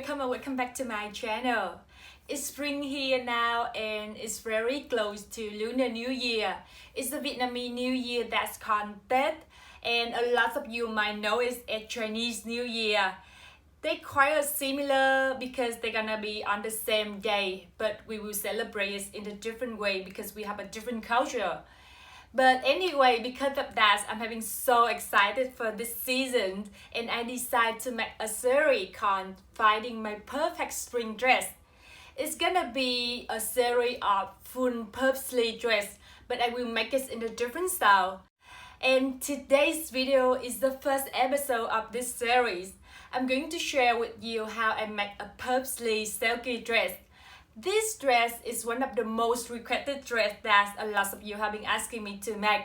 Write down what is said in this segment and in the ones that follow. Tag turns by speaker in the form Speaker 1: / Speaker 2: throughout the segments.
Speaker 1: welcome back to my channel. It's spring here now and it's very close to Lunar New Year. It's the Vietnamese New Year that's called Tết, and a lot of you might know it's a Chinese New Year. They're quite similar because they're gonna be on the same day, but we will celebrate it in a different way because we have a different culture. But anyway, because of that, I'm having so excited for this season, and I decided to make a series called Finding My Perfect Spring Dress. It's gonna be a series of full puff sleeve dress, but I will make it in a different style. And today's video is the first episode of this series. I'm going to share with you how I make a puff sleeve Selkie dress. This dress is one of the most requested dress that a lot of you have been asking me to make,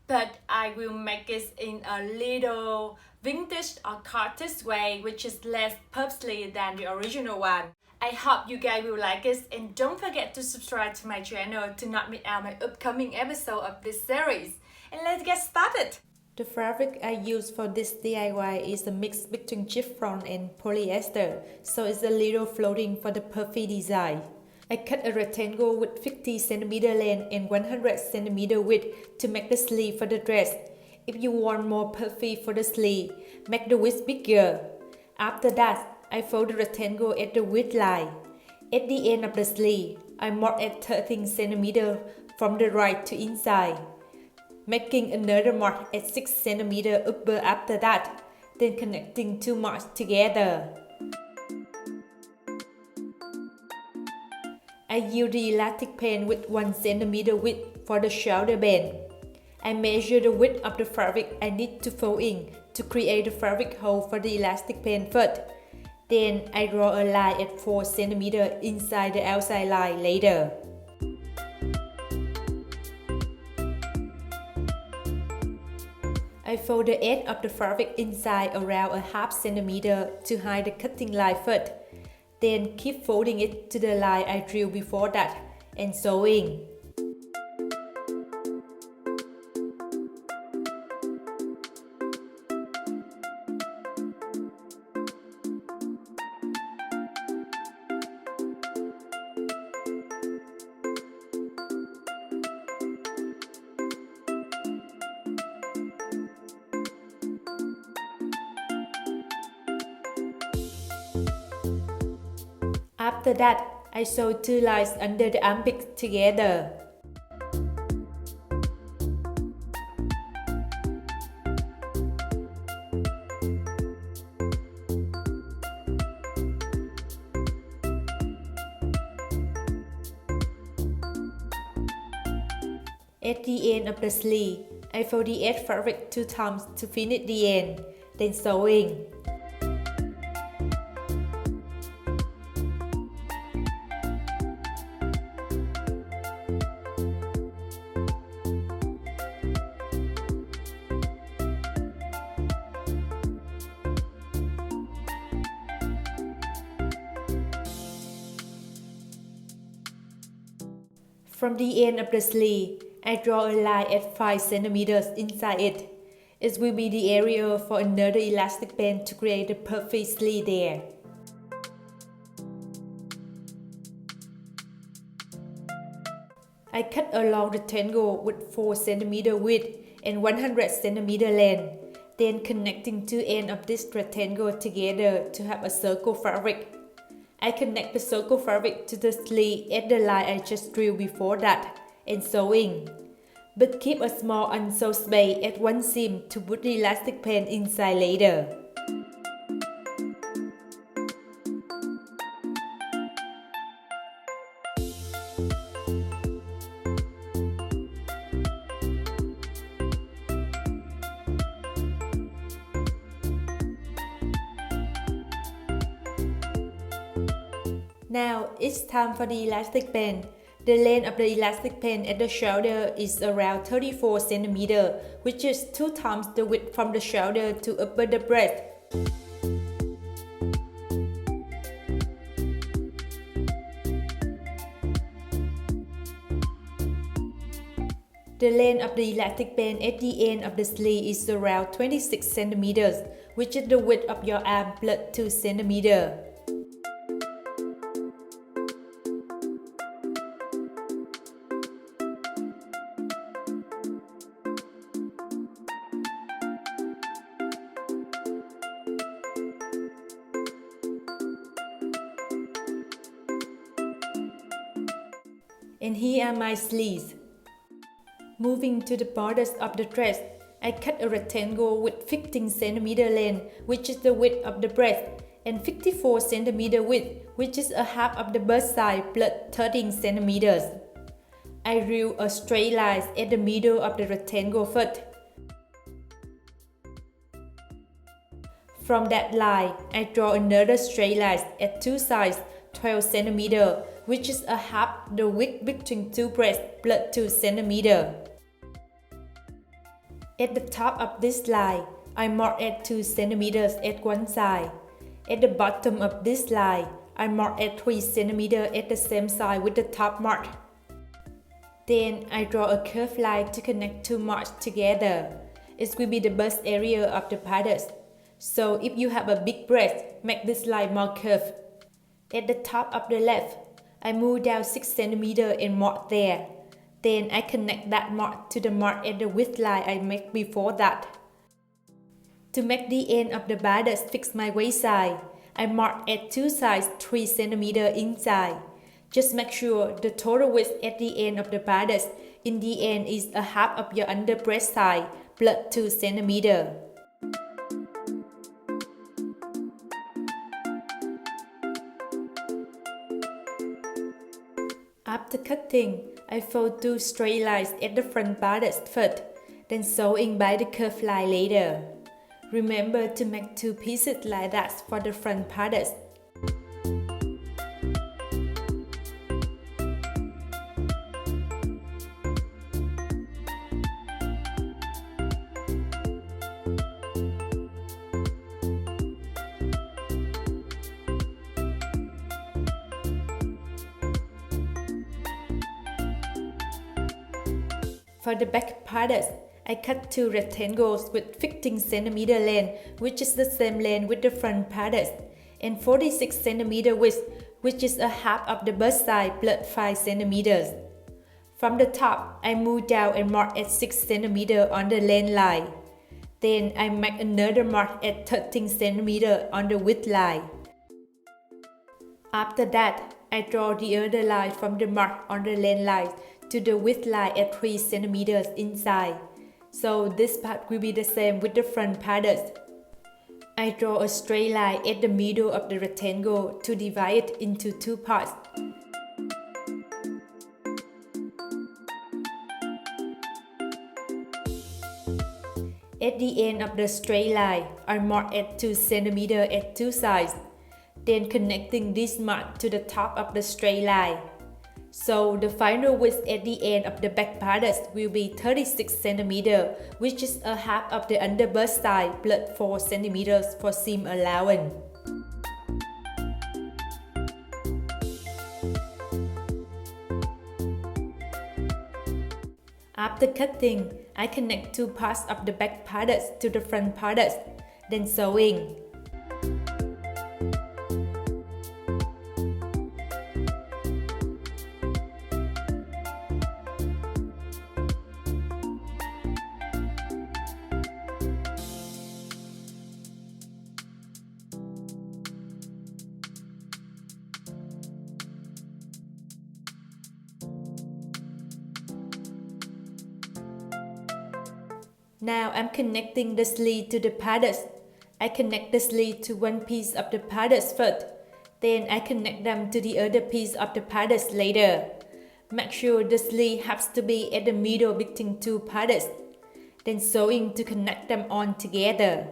Speaker 1: but I will make it in a little vintage or cottage way, which is less puff sleeve than the original one. I hope you guys will like it, and don't forget to subscribe to my channel to not miss out my upcoming episode of this series. And let's get started!
Speaker 2: The fabric I use for this DIY is a mix between chiffon and polyester, so it's a little floating for the puffy design. I cut a rectangle with 50 cm length and 100 cm width to make the sleeve for the dress. If you want more puffy for the sleeve, make the width bigger. After that, I fold the rectangle at the width line. At the end of the sleeve, I mark at 13 cm from the right to inside, making another mark at 6 cm upper after that, then connecting two marks together. I use the elastic band with 1 cm width for the shoulder band. I measure the width of the fabric I need to fold in to create the fabric hole for the elastic band first. Then I draw a line at 4 cm inside the outside line later. I fold the edge of the fabric inside around a half centimeter to hide the cutting line first. Then keep folding it to the line I drew before that and sewing. After that, I sew two lines under the armpit together. At the end of the sleeve, I fold the edge fabric 2 times to finish the end, then sewing. From the end of the sleeve, I draw a line at 5 cm inside it. It will be the area for another elastic band to create a puffy sleeve there. I cut a long rectangle with 4 cm width and 100 cm length, then connecting two ends of this rectangle together to have a circle fabric. I connect the circle fabric to the sleeve at the line I just drew before that, and sewing. But keep a small unsewed space at one seam to put the elastic band inside later. Now it's time for the elastic band. The length of the elastic band at the shoulder is around 34 cm, which is 2 times the width from the shoulder to upper the breast. The length of the elastic band at the end of the sleeve is around 26 cm, which is the width of your arm plus 2 cm. And here are my sleeves. Moving to the borders of the dress, I cut a rectangle with 15 cm length, which is the width of the breast, and 54 cm width, which is a half of the bust size plus 13 cm. I drew a straight line at the middle of the rectangle first. From that line, I draw another straight line at two sides, 12 cm, which is a half the width between two breasts plus 2 cm. At the top of this line, I mark at 2 cm at one side. At the bottom of this line, I mark at 3 cm at the same side with the top mark. Then I draw a curved line to connect two marks together. It will be the bust area of the bodice. So if you have a big breast, make this line more curved. At the top of the left, I move down 6 cm and mark there. Then I connect that mark to the mark at the width line I made before that. To make the end of the bodice fix my waist side, I mark at two sides 3 cm inside. Just make sure the total width at the end of the bodice in the end is a half of your under breast side plus 2 cm. After cutting, I fold two straight lines at the front bodice first, then sewing by the curved line later. Remember to make two pieces like that for the front bodice. For the back bodice, I cut two rectangles with 15 cm length, which is the same length with the front bodice, and 46 cm width, which is a half of the bust size plus 5 cm. From the top, I move down and mark at 6 cm on the length line. Then I make another mark at 13 cm on the width line. After that, I draw the other line from the mark on the length line to the width line at 3 cm inside. So this part will be the same with the front bodice. I draw a straight line at the middle of the rectangle to divide it into two parts. At the end of the straight line, I mark at 2 cm at two sides, then connecting this mark to the top of the straight line. So the final width at the end of the back bodice will be 36 cm, which is a half of the under bust size plus 4 cm for seam allowance. After cutting, I connect two parts of the back bodice to the front bodice, then sewing. Now I'm connecting the sleeve to the bodice. I connect the sleeve to one piece of the bodice first, then I connect them to the other piece of the bodice later. Make sure the sleeve has to be at the middle between two bodices, then sewing to connect them on together.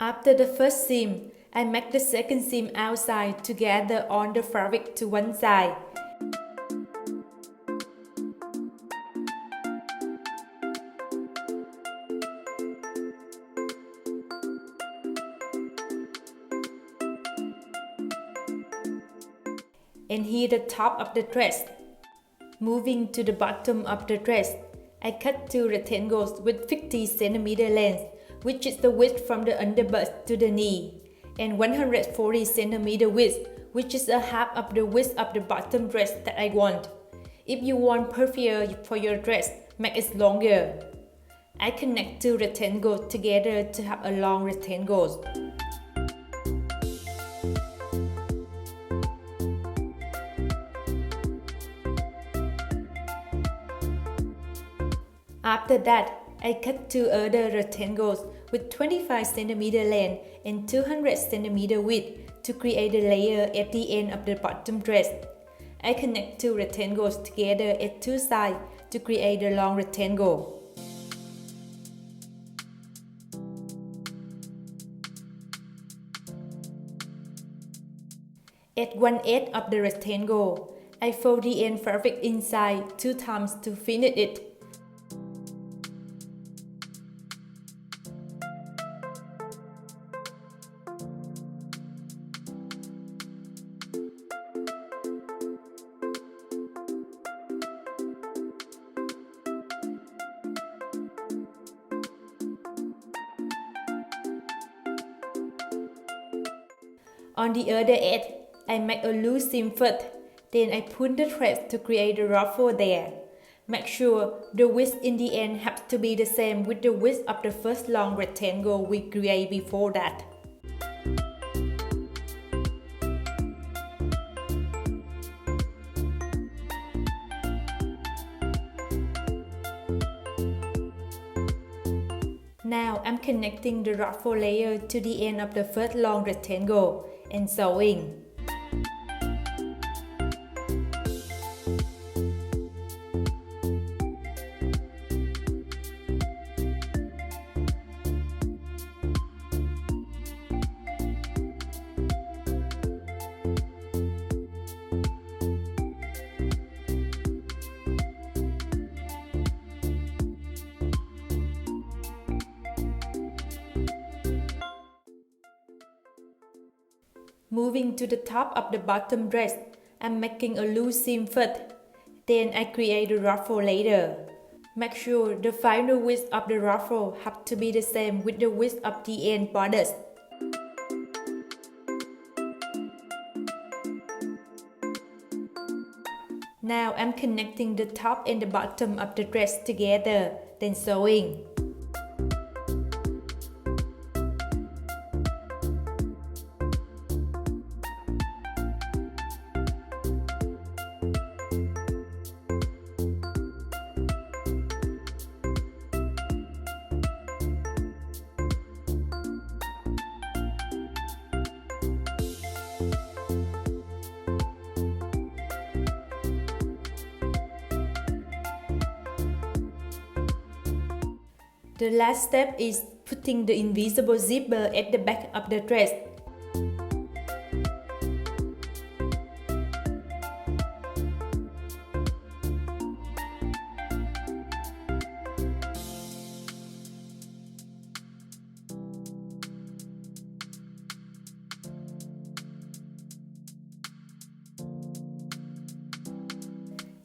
Speaker 2: After the first seam, I make the second seam outside to gather on the fabric to one side. And here the top of the dress. Moving to the bottom of the dress, I cut 2 rectangles with 50 cm length, which is the width from the underbust to the knee, and 140 cm width, which is a half of the width of the bottom dress that I want. If you want puffier for your dress, make it longer. I connect 2 rectangles together to have a long rectangle. After that, I cut 2 other rectangles with 25 cm length and 200 cm width to create a layer at the end of the bottom dress. I connect 2 rectangles together at 2 sides to create a long rectangle. At one edge of the rectangle, I fold the end fabric inside 2 times to finish it. On the other edge, I make a loose seam first, then I pull the thread to create a ruffle there. Make sure the width in the end has to be the same with the width of the first long rectangle we created before that. Now I'm connecting the ruffle layer to the end of the first long rectangle and sewing. Moving to the top of the bottom dress, I'm making a loose seam first, then I create a ruffle later. Make sure the final width of the ruffle has to be the same with the width of the end bodice. Now I'm connecting the top and the bottom of the dress together, then sewing. The last step is putting the invisible zipper at the back of the dress.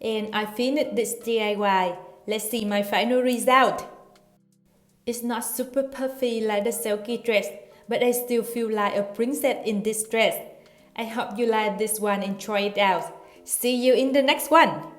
Speaker 2: And I finished this DIY. Let's see my final result. It's not super puffy like the Selkie dress, but I still feel like a princess in this dress. I hope you like this one and try it out. See you in the next one!